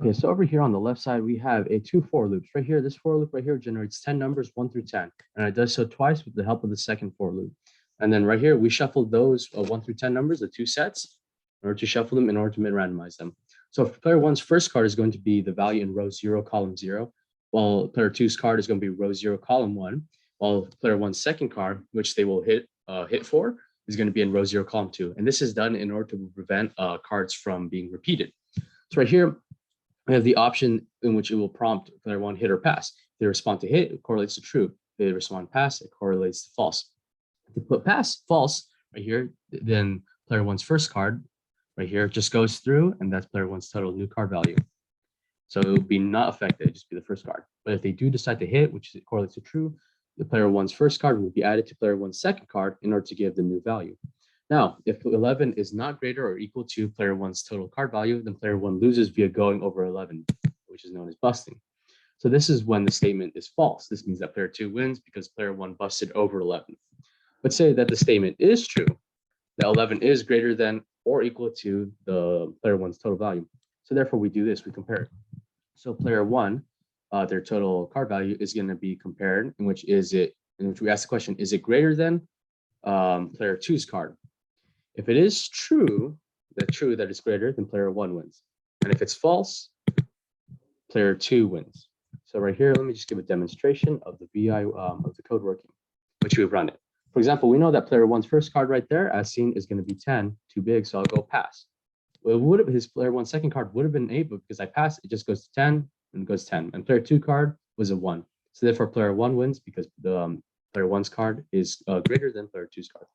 Okay, so over here on the left side, we have two for loops. Right here, this for loop right here generates 10 numbers, 1 through 10. And it does so twice with the help of the second for loop. And then right here, we shuffled those 1 through 10 numbers, the two sets, in order to shuffle them, in order to mid-randomize them. So player one's first card is going to be the value in row 0, column 0, while player two's card is going to be row 0, column 1, while player one's second card, which they will hit for, is going to be in row 0, column 2. And this is done in order to prevent cards from being repeated. So right here, we have the option in which it will prompt player one hit or pass. If they respond to hit, it correlates to true. If they respond pass, it correlates to false. If they put pass, false, right here, then player one's first card right here just goes through, and that's player one's total new card value. So it will be not affected, just be the first card. But if they do decide to hit, which correlates to true, the player one's first card will be added to player one's second card in order to give the new value. Now, if 11 is not greater or equal to player one's total card value, then player one loses via going over 11, which is known as busting. So this is when the statement is false. This means that player two wins because player one busted over 11. Let's say that the statement is true, that 11 is greater than or equal to the player one's total value. So therefore, we do this, we compare it. So player one, their total card value is going to be compared, in which we ask the question, is it greater than player two's card? If it is true that it's greater, then player one wins. And if it's false, player two wins. So right here, let me just give a demonstration of the VI of the code working, which we've run it. For example, we know that player one's first card right there, as seen, is going to be 10, too big, so I'll go pass. Well, his player one second card would have been 8, but because I passed, it just goes to 10 and goes 10. And player two card was a 1. So therefore, player one wins because the player one's card is greater than player two's card.